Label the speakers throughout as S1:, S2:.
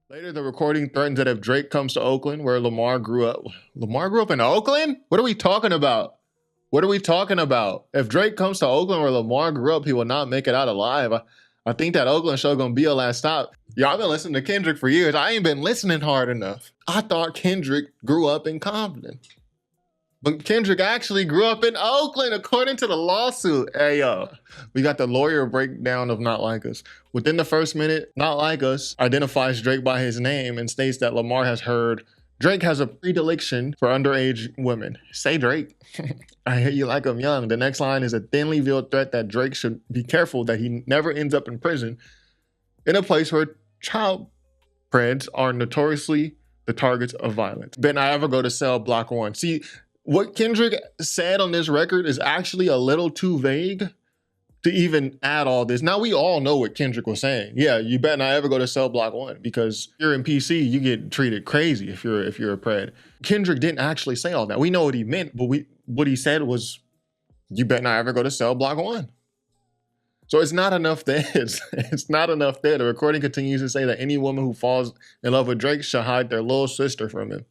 S1: Later, the recording threatens that if Drake comes to Oakland, where Lamar grew up in Oakland? What are we talking about? What are we talking about? If Drake comes to Oakland where Lamar grew up, he will not make it out alive. I think that Oakland show gonna be a last stop. Y'all been listening to Kendrick for years. I ain't been listening hard enough. I thought Kendrick grew up in Compton. But Kendrick actually grew up in Oakland, according to the lawsuit. Hey, yo, we got the lawyer breakdown of Not Like Us. Within the first minute, Not Like Us identifies Drake by his name and states that Lamar has heard Drake has a predilection for underage women. Say Drake. I hear you like him young. The next line is a thinly veiled threat that Drake should be careful that he never ends up in prison in a place where child preds are notoriously the targets of violence. Better I ever go to cell block 1. See, what Kendrick said on this record is actually a little too vague to even add all this. Now we all know what Kendrick was saying. Yeah, you better not ever go to cell block 1 because you're in PC, you get treated crazy if you're a pred. Kendrick didn't actually say all that. We know what he meant, but what he said was, you better not ever go to cell block 1. So it's not enough there. It's not enough there. The recording continues to say that any woman who falls in love with Drake should hide their little sister from him.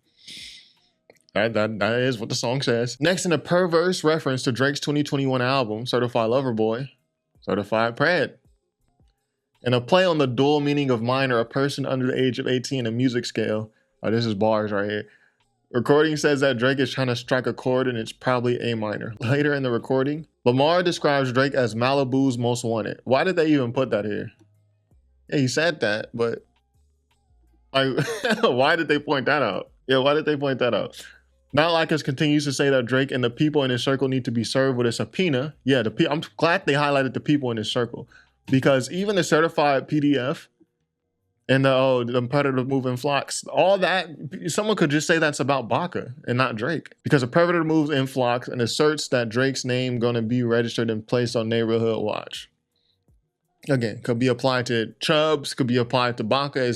S1: That is what the song says. Next, in a perverse reference to Drake's 2021 album, Certified Lover Boy, Certified Pred. And a play on the dual meaning of minor, a person under the age of 18, a music scale. Oh, this is bars right here. Recording says that Drake is trying to strike a chord and it's probably A minor. Later in the recording, Lamar describes Drake as Malibu's most wanted. Why did they even put that here? Yeah, he said that, but why did they point that out? Yeah, why did they point that out? Not Like Us continues to say that Drake and the people in his circle need to be served with a subpoena. Yeah, I'm glad they highlighted the people in his circle because even the certified PDF and the predator moving flocks, all that, someone could just say that's about Baca and not Drake because a predator moves in flocks and asserts that Drake's name gonna be registered and placed on Neighborhood Watch. Again, could be applied to Chubbs, could be applied to Baca.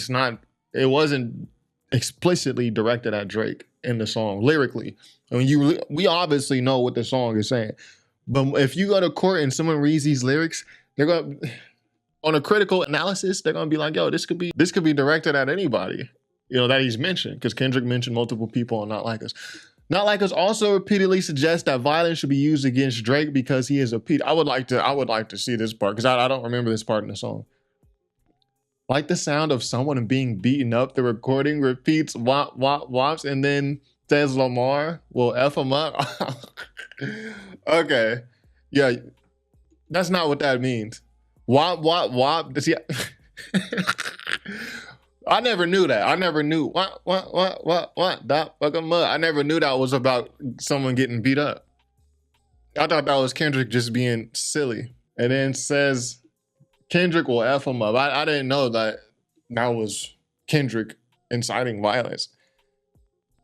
S1: It wasn't explicitly directed at Drake in the song lyrically. I mean, we obviously know what the song is saying, but if you go to court and someone reads these lyrics, they're going on a critical analysis, they're gonna be like, yo, this could be directed at anybody, that he's mentioned, because Kendrick mentioned multiple people on Not Like Us. Not Like Us also repeatedly suggests that violence should be used against Drake because he is a Pete. I would like to see this part because I don't remember this part in the song. Like the sound of someone being beaten up, the recording repeats wop, wop, wops, and then says Lamar will F him up. Okay. Yeah, that's not what that means. Wop, wop, wop. See, I never knew that. I never knew what, that fucking mud. I never knew that was about someone getting beat up. I thought that was Kendrick just being silly. And then says, Kendrick will F him up. I didn't know that was Kendrick inciting violence.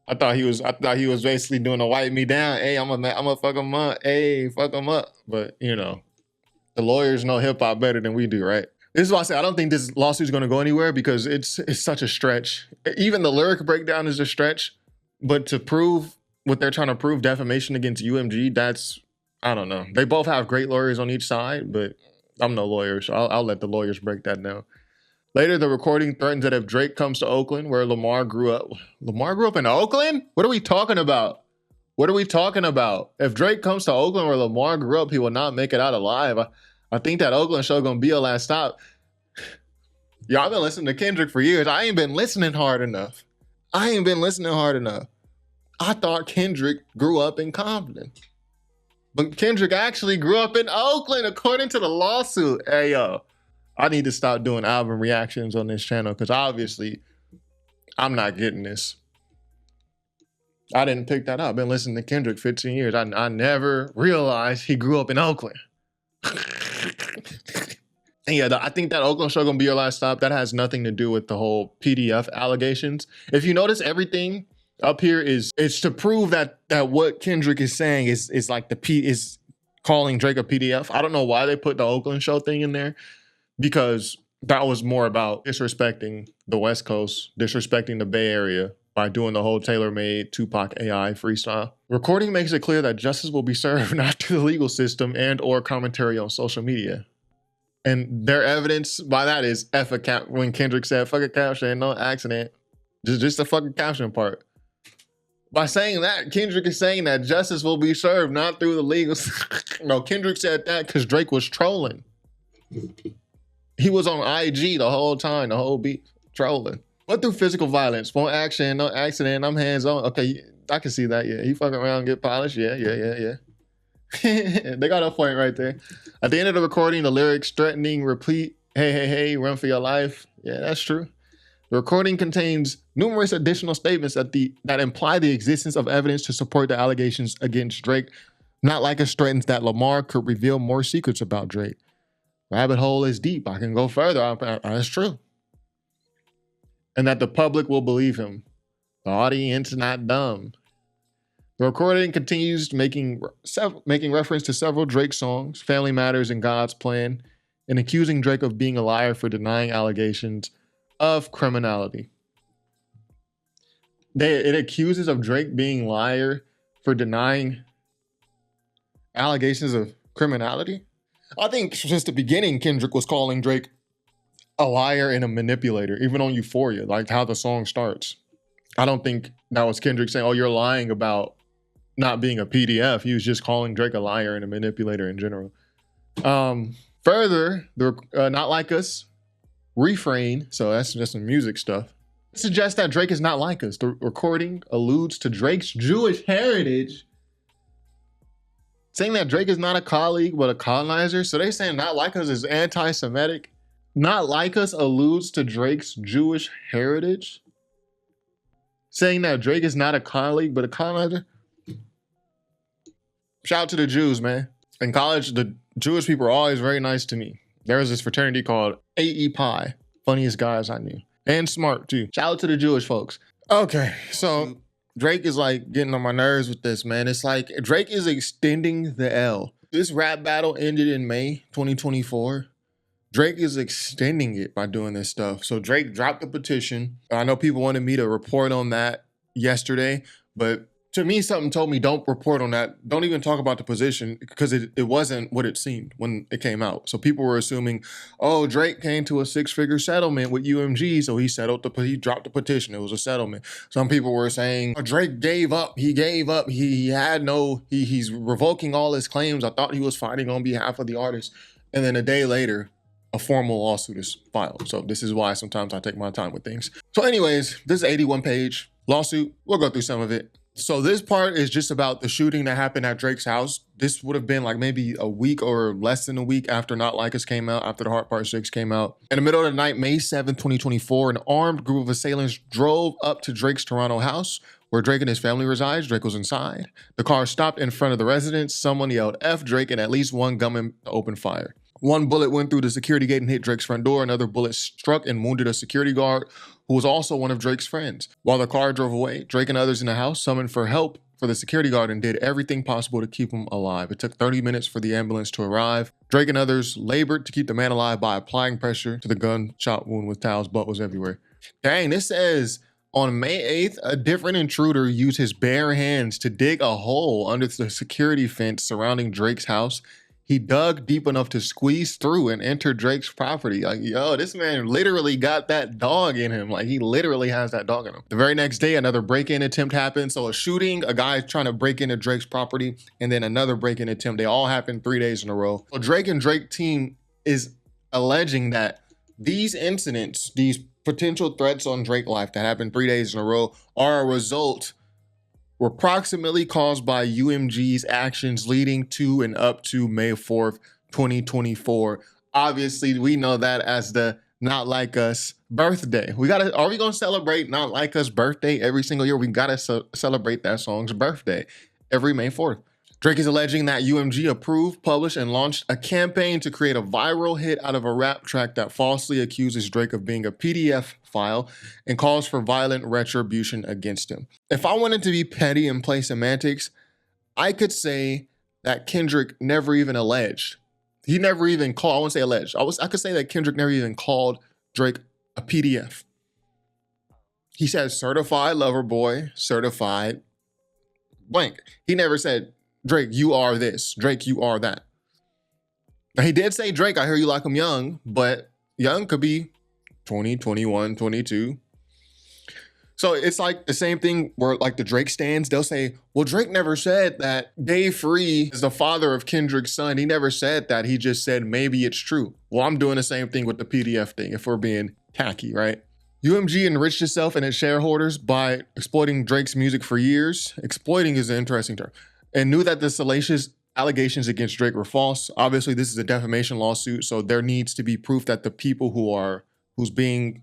S1: I thought he was basically doing a wipe me down. Hey, I'm a fuck him up. Hey, fuck him up. But the lawyers know hip hop better than we do, right? This is why I say I don't think this lawsuit is going to go anywhere because it's such a stretch. Even the lyric breakdown is a stretch. But to prove what they're trying to prove, defamation against UMG, I don't know. They both have great lawyers on each side, but I'm no lawyer, so I'll let the lawyers break that down. Later, the recording threatens that if Drake comes to Oakland, where Lamar grew up in Oakland? What are we talking about? What are we talking about? If Drake comes to Oakland where Lamar grew up, he will not make it out alive. I think that Oakland show gonna be a last stop. Y'all been listening to Kendrick for years. I ain't been listening hard enough. I thought Kendrick grew up in Compton. But Kendrick actually grew up in Oakland, according to the lawsuit. Hey, yo, I need to stop doing album reactions on this channel because obviously I'm not getting this. I didn't pick that up. I've been listening to Kendrick 15 years. I never realized he grew up in Oakland. And yeah, I think that Oakland show gonna be your last stop. That has nothing to do with the whole PDF allegations. If you notice, everything up here it's to prove that what Kendrick is saying is like is calling Drake a PDF. I don't know why they put the Oakland show thing in there because that was more about disrespecting the West Coast, disrespecting the Bay Area by doing the whole tailor-made Tupac AI freestyle. Recording makes it clear that justice will be served not to the legal system and or commentary on social media. And their evidence by that is F a cap when Kendrick said fuck a caption, no accident. Just the fucking caption part. By saying that, Kendrick is saying that justice will be served not through the legal. No, Kendrick said that because Drake was trolling. He was on IG the whole time, the whole beat, trolling. But through physical violence, won't action, no accident, I'm hands on. Okay, I can see that, yeah. He fucking around and get polished, yeah. They got a point right there. At the end of the recording, the lyrics threatening, repeat, hey, run for your life. Yeah, that's true. The recording contains numerous additional statements that imply the existence of evidence to support the allegations against Drake. Not like us threatens that Lamar could reveal more secrets about Drake. Rabbit hole is deep. I can go further. That's true. And that the public will believe him. The audience is not dumb. The recording continues making reference to several Drake songs, Family Matters and God's Plan, and accusing Drake of being a liar for denying allegations of criminality. It accuses of Drake being liar for denying allegations of criminality. I think since the beginning, Kendrick was calling Drake a liar and a manipulator, even on Euphoria, like how the song starts. I don't think that was Kendrick saying, oh, you're lying about not being a PDF. He was just calling Drake a liar and a manipulator in general. Further, the Not Like Us refrain, so that's just some music stuff, suggests that Drake is not like us. The recording alludes to Drake's Jewish heritage, saying that Drake is not a colleague but a colonizer. So they saying Not Like Us is anti-Semitic. Not Like Us alludes to Drake's Jewish heritage, saying that Drake is not a colleague but a colonizer. Shout out to the Jews, man. In college, the Jewish people are always very nice to me. There was this fraternity called AE Pi, funniest guys I knew, and smart too. Shout out to the Jewish folks. Okay, so Drake is like getting on my nerves with this, man. It's like Drake is extending the L. This rap battle ended in May 2024. Drake is extending it by doing this stuff. So Drake dropped the petition. I know people wanted me to report on that yesterday, but to me, something told me don't report on that. Don't even talk about the position because it wasn't what it seemed when it came out. So people were assuming, oh, Drake came to a 6-figure settlement with UMG, so he dropped the petition. It was a settlement. Some people were saying, oh, Drake gave up. He gave up. He's revoking all his claims. I thought he was fighting on behalf of the artist. And then a day later, a formal lawsuit is filed. So this is why sometimes I take my time with things. So anyways, this is 81-page lawsuit. We'll go through some of it. So this part is just about the shooting that happened at Drake's house. This would have been like maybe a week or less than a week after Not Like Us came out, after The Heart Part 6 came out. In the middle of the night, May 7th, 2024, an armed group of assailants drove up to Drake's Toronto house where Drake and his family resides. Drake was inside. The car stopped in front of the residence. Someone yelled F Drake and at least one gunman opened fire. One bullet went through the security gate and hit Drake's front door. Another bullet struck and wounded a security guard who was also one of Drake's friends. While the car drove away, Drake and others in the house summoned for help for the security guard and did everything possible to keep him alive. It took 30 minutes for the ambulance to arrive. Drake and others labored to keep the man alive by applying pressure to the gunshot wound with towels. Blood was everywhere. Dang, this says on May 8th, a different intruder used his bare hands to dig a hole under the security fence surrounding Drake's house. He dug deep enough to squeeze through and enter Drake's property. Like, yo, this man literally got that dog in him. Like, he literally has that dog in him. The very next day, another break-in attempt happened. So a shooting, a guy trying to break into Drake's property, and then another break-in attempt. They all happened 3 days in a row. So Drake and Drake team is alleging that these incidents, these potential threats on Drake's life that happened 3 days in a row are a result were proximately caused by UMG's actions leading to and up to May 4th, 2024. Obviously, we know that as the Not Like Us birthday. Are we gonna celebrate Not Like Us birthday every single year? We gotta celebrate that song's birthday every May 4th. Drake is alleging that UMG approved, published, and launched a campaign to create a viral hit out of a rap track that falsely accuses Drake of being a PDF file and calls for violent retribution against him. If I wanted to be petty and play semantics, I could say that Kendrick never even alleged. He never even called, I wouldn't say alleged. I could say that Kendrick never even called Drake a PDF. He said certified lover boy, certified blank. He never said, Drake, you are this. Drake, you are that. Now, he did say, Drake, I hear you like him young, but young could be 20, 21, 22. So it's like the same thing where like the Drake stands, they'll say, well, Drake never said that Dave Free is the father of Kendrick's son. He never said that. He just said, maybe it's true. Well, I'm doing the same thing with the PDF thing, if we're being tacky, right? UMG enriched itself and its shareholders by exploiting Drake's music for years. Exploiting is an interesting term. And knew that the salacious allegations against Drake were false. Obviously, this is a defamation lawsuit, so there needs to be proof that the people who's doing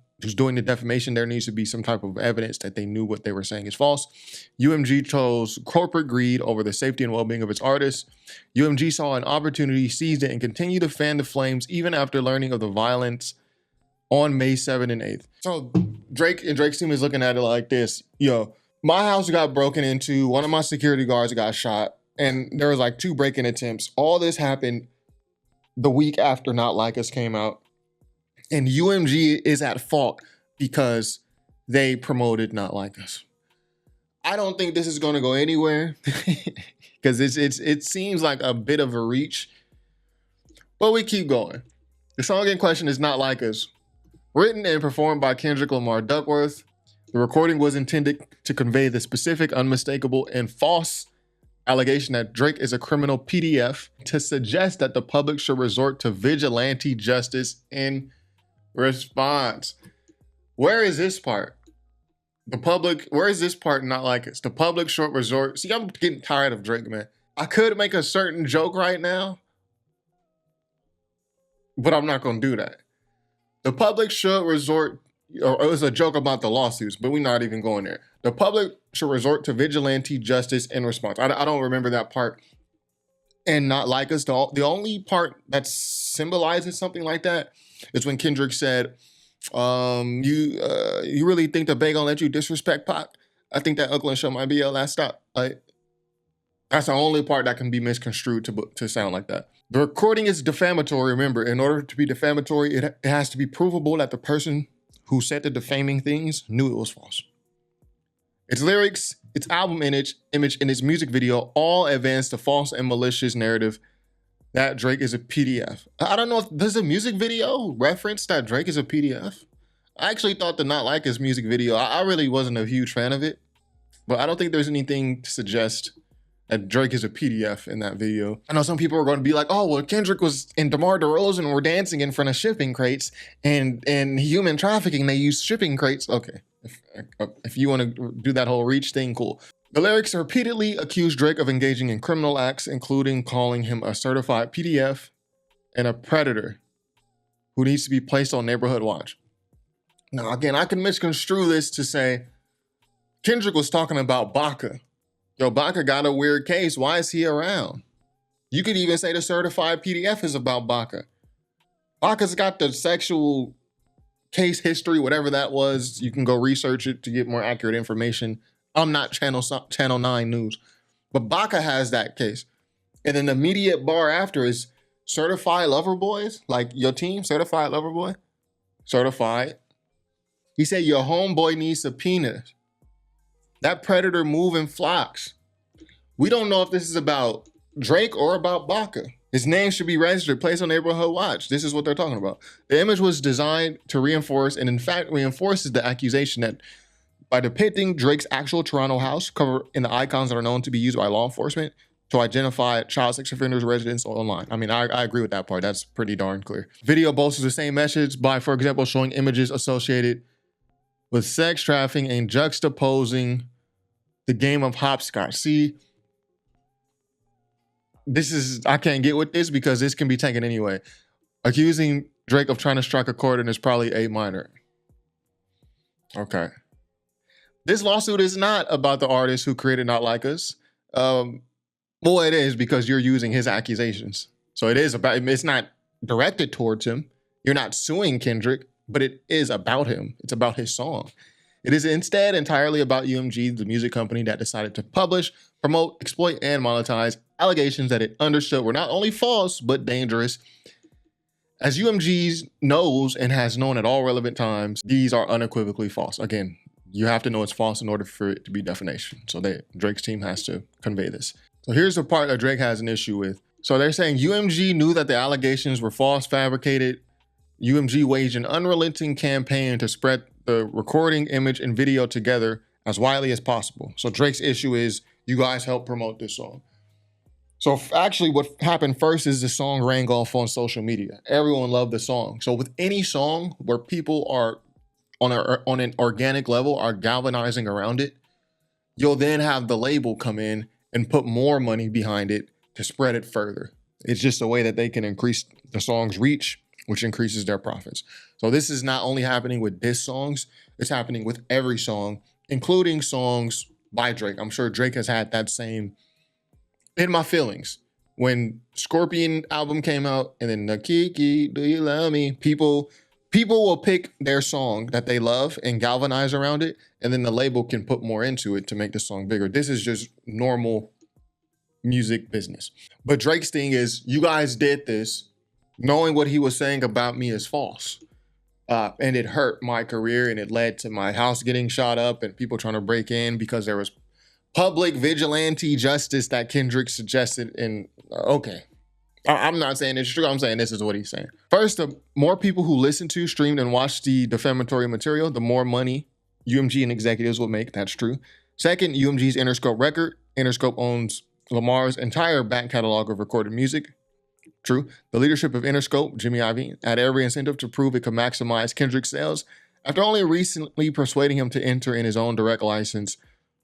S1: the defamation, there needs to be some type of evidence that they knew what they were saying is false. UMG chose corporate greed over the safety and well-being of its artists. UMG saw an opportunity, seized it, and continued to fan the flames even after learning of the violence on May 7th and 8th. So Drake and Drake's team is looking at it like this. Yo, my house got broken into, one of my security guards got shot, and there was like 2 break-in attempts. All this happened the week after Not Like Us came out. And UMG is at fault because they promoted Not Like Us. I don't think this is going to go anywhere because it seems like a bit of a reach, but we keep going. The song in question is Not Like Us, written and performed by Kendrick Lamar Duckworth. The recording was intended to convey the specific, unmistakable, and false allegation that Drake is a criminal PDF to suggest that the public should resort to vigilante justice in response. Where is this part? The public, where is this part Not Like Us? The public should resort. See, I'm getting tired of Drake, man. I could make a certain joke right now, but I'm not going to do that. The public should resort, or it was a joke about the lawsuits, but we're not even going there. The public should resort to vigilante justice in response. I don't remember that part. And Not Like Us, the only part that symbolizes something like that is when Kendrick said, you really think the Bay gonna let you disrespect Pac? I think that Oakland show might be your last stop. Like, that's the only part that can be misconstrued to sound like that. The recording is defamatory. Remember, in order to be defamatory, it has to be provable that the person who said the defaming things knew it was false. Its lyrics, its album image, and its music video all advance the false and malicious narrative that Drake is a PDF. I don't know if does the music video reference that Drake is a PDF? I actually thought the Not Like Us music video, I really wasn't a huge fan of it, but I don't think there's anything to suggest that Drake is a PDF in that video. I know some people are going to be like, oh, well, Kendrick and DeMar DeRozan were dancing in front of shipping crates and human trafficking, they use shipping crates. Okay, if you want to do that whole reach thing, cool. The lyrics repeatedly accuse Drake of engaging in criminal acts, including calling him a certified PDF and a predator who needs to be placed on neighborhood watch. Now, again, I can misconstrue this to say Kendrick was talking about Baca. Yo, Baca got a weird case. Why is he around? You could even say the certified PDF is about Baca. Baca's got the sexual case history, whatever that was. You can go research it to get more accurate information. I'm not Channel 9 News. But Baca has that case. And then the immediate bar after is certified lover boys. Like your team, certified lover boy. Certified. He said your homeboy needs subpoenas. That predator move in flocks. We don't know if this is about Drake or about Baca. His name should be registered, placed on neighborhood watch. This is what they're talking about. The image was designed to reinforce, and in fact reinforces the accusation that by depicting Drake's actual Toronto house covered in the icons that are known to be used by law enforcement to identify child sex offenders' residents online. I mean, I agree with that part. That's pretty darn clear. Video bolsters the same message by, for example, showing images associated with sex trafficking and juxtaposing the game of hopscotch. See, I can't get with this because this can be taken anyway. Accusing Drake of trying to strike a chord and is probably a minor. Okay. This lawsuit is not about the artist who created Not Like Us. Well, it is because you're using his accusations. So it is about, it's not directed towards him. You're not suing Kendrick, but it is about him. It's about his song. It is instead entirely about UMG, the music company that decided to publish, promote, exploit, and monetize allegations that it understood were not only false, but dangerous. As UMG knows and has known at all relevant times, these are unequivocally false. Again, you have to know it's false in order for it to be defamation. So Drake's team has to convey this. So here's the part that Drake has an issue with. So they're saying UMG knew that the allegations were false, fabricated. UMG waged an unrelenting campaign to spread the recording, image, and video together as widely as possible. So Drake's issue is you guys help promote this song. So actually what happened first is the song rang off on social media. Everyone loved the song. So with any song where people are on an organic level are galvanizing around it, you'll then have the label come in and put more money behind it to spread it further. It's just a way that they can increase the song's reach, which increases their profits. So this is not only happening with diss songs, it's happening with every song, including songs by Drake. I'm sure Drake has had that same In My Feelings. When Scorpion album came out and then the Kiki, Do You Love Me? People will pick their song that they love and galvanize around it, and then the label can put more into it to make the song bigger. This is just normal music business. But Drake's thing is, you guys did this knowing what he was saying about me is false. And it hurt my career, and it led to my house getting shot up and people trying to break in because there was public vigilante justice that Kendrick suggested. And okay, I'm not saying it's true. I'm saying this is what he's saying. First, the more people who listen to, streamed, and watched the defamatory material, the more money UMG and executives will make. That's true. Second, UMG's Interscope record. Interscope owns Lamar's entire back catalog of recorded music. True. The leadership of Interscope, Jimmy Iovine, had every incentive to prove it could maximize Kendrick's sales after only recently persuading him to enter in his own direct license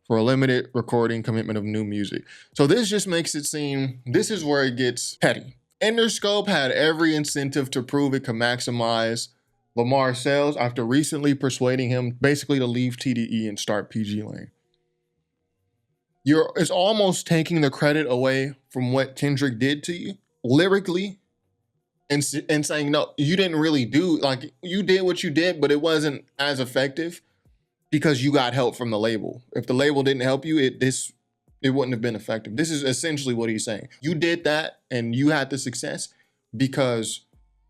S1: for a limited recording commitment of new music. So this just makes it seem, this is where it gets petty. Interscope had every incentive to prove it could maximize Lamar's sales after recently persuading him basically to leave TDE and start PG Lane. It's almost taking the credit away from what Kendrick did to you lyrically and saying, no, you didn't really do, like, you did what you did, but it wasn't as effective because you got help from the label. If the label didn't help you, it wouldn't have been effective. This is essentially what he's saying. You did that and you had the success because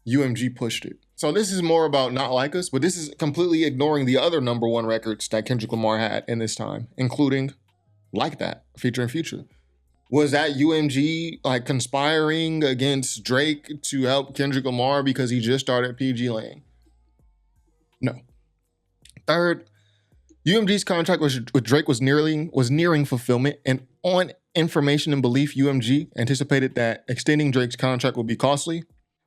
S1: UMG pushed it. So this is more about Not Like Us, but this is completely ignoring the other #1 records that Kendrick Lamar had in this time, including Like That, featuring Future. Was that UMG like conspiring against Drake to help Kendrick Lamar because he just started PG Lane? No. Third, UMG's contract with Drake was nearing fulfillment, and on information and belief, UMG anticipated that extending Drake's contract would be costly.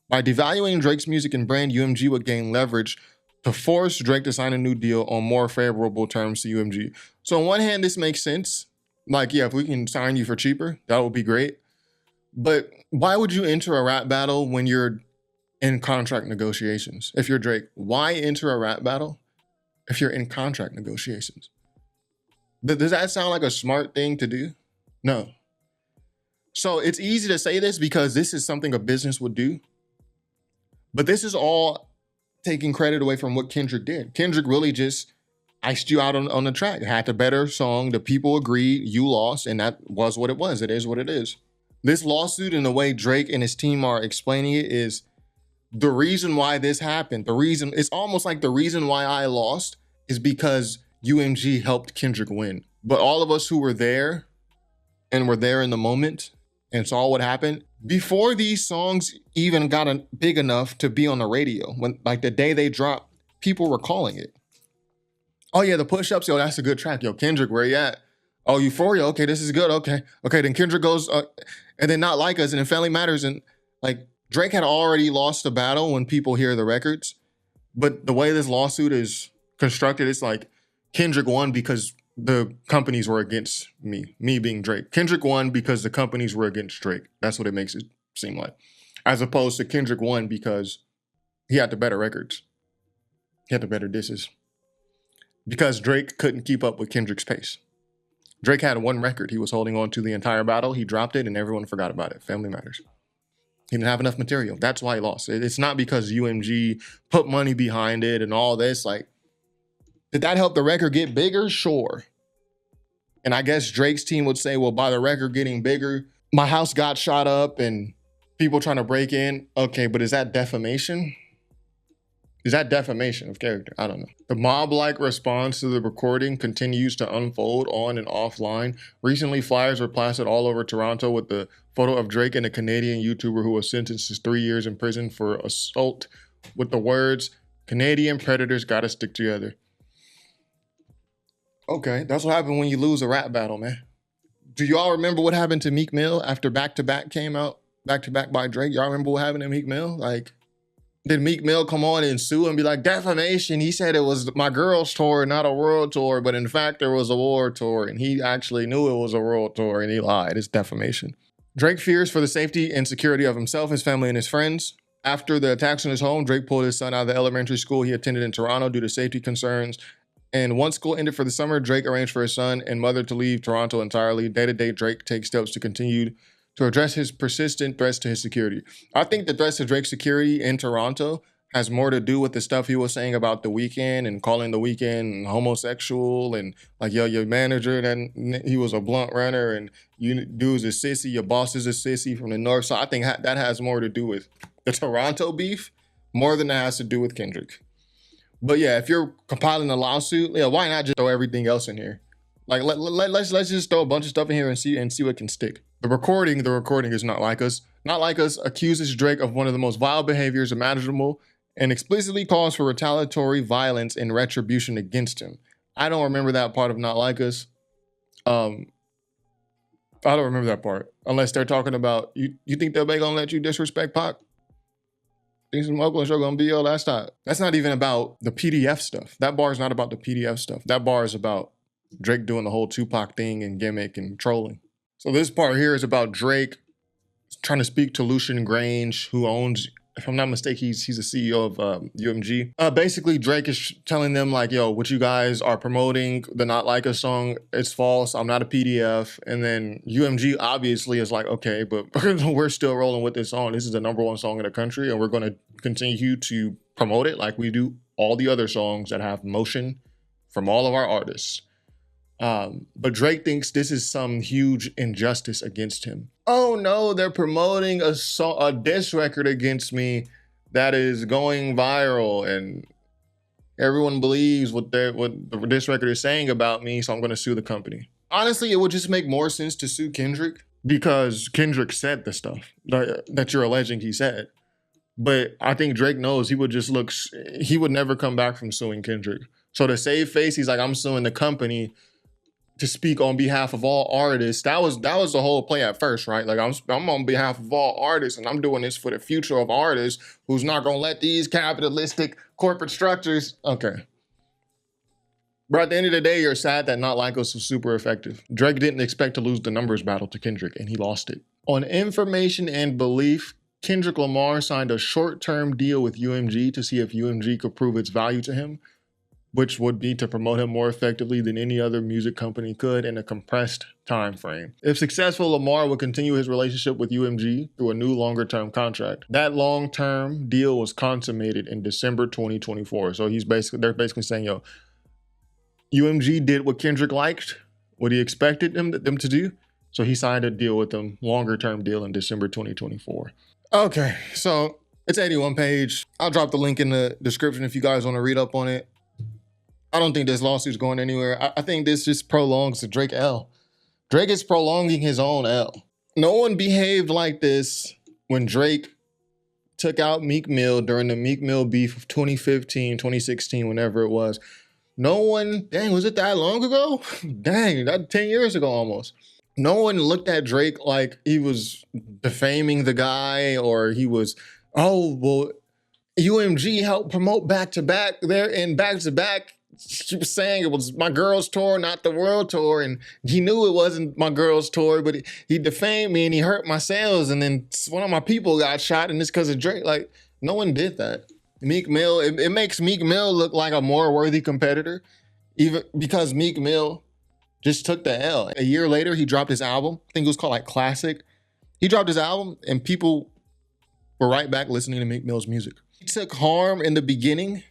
S1: By devaluing Drake's music and brand, UMG would gain leverage to force Drake to sign a new deal on more favorable terms to UMG. So on one hand, this makes sense. Like, yeah, if we can sign you for cheaper, that would be great. But why would you enter a rap battle when you're in contract negotiations? If you're Drake, why enter a rap battle if you're in contract negotiations? Does that sound like a smart thing to do? No. So it's easy to say this because this is something a business would do. But this is all taking credit away from what Kendrick did. Kendrick really just iced you out on the track. Had the better song. The people agreed. You lost. And that was what it was. It is what it is. This lawsuit and the way Drake and his team are explaining it is the reason why this happened. It's almost like the reason why I lost is because UMG helped Kendrick win. But all of us who were there and were there in the moment and saw what happened, before these songs even got big enough to be on the radio, when like the day they dropped, people were calling it. Oh yeah, the push-ups, yo, that's a good track. Yo, Kendrick, where you at? Oh, Euphoria, okay, this is good, okay. Okay, then Kendrick goes, and then Not Like Us, and then Family Matters, and like Drake had already lost the battle when people hear the records. But the way this lawsuit is constructed, it's like Kendrick won because the companies were against me being Drake. Kendrick won because the companies were against Drake. That's what it makes it seem like. As opposed to Kendrick won because he had the better records. He had the better disses. Because Drake couldn't keep up with Kendrick's pace. Drake had one record he was holding on to the entire battle. He dropped it and everyone forgot about it. Family Matters. He didn't have enough material. That's why he lost. It's not because UMG put money behind it and all this. Like, did that help the record get bigger? Sure. And I guess Drake's team would say, well, by the record getting bigger, my house got shot up and people trying to break in. Okay, but is that defamation? Is that defamation of character? I don't know. The mob-like response to the recording continues to unfold on and offline. Recently, flyers were plastered all over Toronto with the photo of Drake and a Canadian YouTuber who was sentenced to 3 years in prison for assault with the words, "Canadian predators gotta stick together." Okay, that's what happened when you lose a rap battle, man. Do y'all remember what happened to Meek Mill after Back to Back came out? Back to Back by Drake. Y'all remember what happened to Meek Mill? Like, did Meek Mill come on and sue and be like, defamation? He said it was my girls' tour, not a world tour, but in fact, there was a world tour, and he actually knew it was a world tour, and he lied. It's defamation. Drake fears for the safety and security of himself, his family, and his friends. After the attacks on his home, Drake pulled his son out of the elementary school he attended in Toronto due to safety concerns. And once school ended for the summer, Drake arranged for his son and mother to leave Toronto entirely. Day-to-day, Drake takes steps to continue to address his persistent threats to his security. I think the threats to Drake's security in Toronto has more to do with the stuff he was saying about The Weeknd and calling The Weeknd homosexual and like, yo, your manager, then he was a blunt runner and you dude's a sissy, your boss is a sissy from the north. So I think that has more to do with the Toronto beef more than it has to do with Kendrick. But yeah, if you're compiling a lawsuit, yeah, why not just throw everything else in here? Like let's just throw a bunch of stuff in here and see what can stick. The recording is Not Like Us. Not Like Us accuses Drake of one of the most vile behaviors imaginable and explicitly calls for retaliatory violence and retribution against him. I don't remember that part of Not Like Us. I don't remember that part unless they're talking about you think they're gonna let you disrespect Pac? Think some Oakland show gonna be, yo, that's not even about the PDF stuff. That bar is not about the PDF stuff. That bar is about Drake doing the whole Tupac thing and gimmick and trolling. So this part here is about Drake trying to speak to Lucian Grange, who owns, if I'm not mistaken, he's the CEO of UMG. Basically, Drake is telling them like, yo, what you guys are promoting, the Not Like Us song, it's false. I'm not a PDF. And then UMG obviously is like, okay, but we're still rolling with this song. This is the #1 song in the country, and we're going to continue to promote it like we do all the other songs that have motion from all of our artists. But Drake thinks this is some huge injustice against him. Oh no, they're promoting a diss record against me that is going viral, and everyone believes what the diss record is saying about me, so I'm going to sue the company. Honestly, it would just make more sense to sue Kendrick because Kendrick said the stuff that you're alleging he said. But I think Drake knows he would never come back from suing Kendrick. So to save face, he's like, I'm suing the company to speak on behalf of all artists. That was the whole play at first, right? Like I'm on behalf of all artists, and I'm doing this for the future of artists who's not gonna let these capitalistic corporate structures. Okay. But at the end of the day, you're sad that Not Like Us was super effective. Drake didn't expect to lose the numbers battle to Kendrick, and he lost it. On information and belief, Kendrick Lamar signed a short-term deal with UMG to see if UMG could prove its value to him, which would be to promote him more effectively than any other music company could in a compressed time frame. If successful, Lamar would continue his relationship with UMG through a new longer-term contract. That long-term deal was consummated in December 2024. So they're basically saying, yo, UMG did what Kendrick liked, what he expected them to do. So he signed a deal with them, longer-term deal in December 2024. Okay, so it's 81 page. I'll drop the link in the description if you guys want to read up on it. I don't think this lawsuit's going anywhere. I think this just prolongs the Drake L. Drake is prolonging his own L. No one behaved like this when Drake took out Meek Mill during the Meek Mill beef of 2015, 2016, whenever it was. No one, dang, was it that long ago? Dang, that 10 years ago almost. No one looked at Drake like he was defaming the guy or he was, oh, well, UMG helped promote Back to Back. There in Back to Back, she was saying it was my girls' tour, not the world tour. And he knew it wasn't my girls' tour, but he defamed me and he hurt my sales. And then one of my people got shot, and it's because of Drake. Like, no one did that. Meek Mill, it makes Meek Mill look like a more worthy competitor, even because Meek Mill just took the L. A year later, he dropped his album. I think it was called like Classic. He dropped his album and people were right back listening to Meek Mill's music. He took harm in the beginning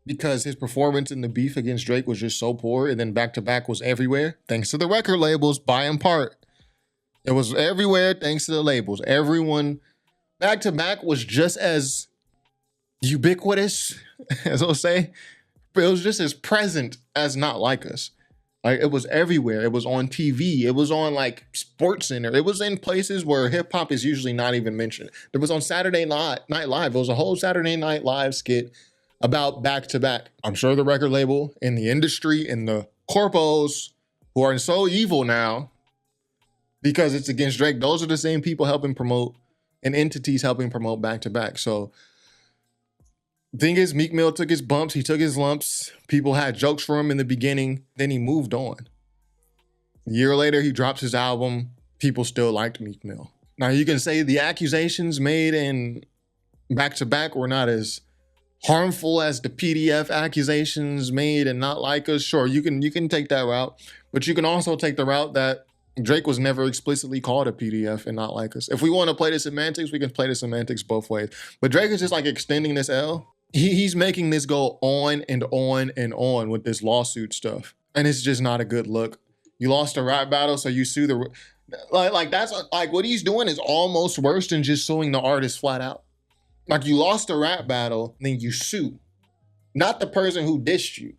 S1: because his performance in the beef against Drake was just so poor, and then Back to Back was everywhere, thanks to the record labels, by and part. It was everywhere thanks to the labels. Everyone, Back to Back was just as ubiquitous, as I'll say. But it was just as present as Not Like Us. Like, it was everywhere. It was on TV. It was on like Sports Center. It was in places where hip hop is usually not even mentioned. It was on Saturday Night Live. It was a whole Saturday Night Live skit about Back to Back. I'm sure the record label and the industry and the corpos who are so evil now because it's against Drake, those are the same people helping promote and entities helping promote Back to Back. So thing is, Meek Mill took his bumps, he took his lumps. People had jokes for him in the beginning, then he moved on. A year later, he drops his album. People still liked Meek Mill. Now, you can say the accusations made in Back to Back were not as harmful as the PDF accusations made and Not Like Us. Sure, you can take that route, but you can also take the route that Drake was never explicitly called a PDF and Not Like Us. If we want to play the semantics, we can play the semantics both ways. But Drake is just like extending this L. He's making this go on and on and on with this lawsuit stuff. And it's just not a good look. You lost a rap battle, so you sue the... Like that's like what he's doing is almost worse than just suing the artist flat out. Like, you lost a rap battle, then you sue. Not the person who dissed you.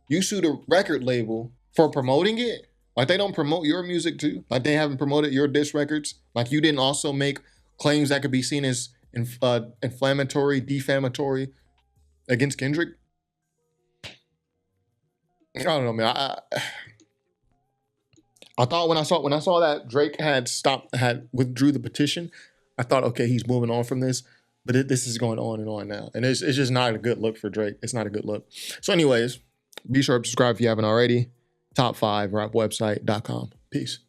S1: You sue the record label for promoting it. Like, they don't promote your music too. Like, they haven't promoted your diss records. Like, you didn't also make claims that could be seen as inflammatory, defamatory against Kendrick. I don't know, man. I thought when I saw that Drake had withdrew the petition, I thought, okay, he's moving on from this. But this is going on and on now. And it's just not a good look for Drake. It's not a good look. So anyways, be sure to subscribe if you haven't already. Top5rapwebsite.com. Peace.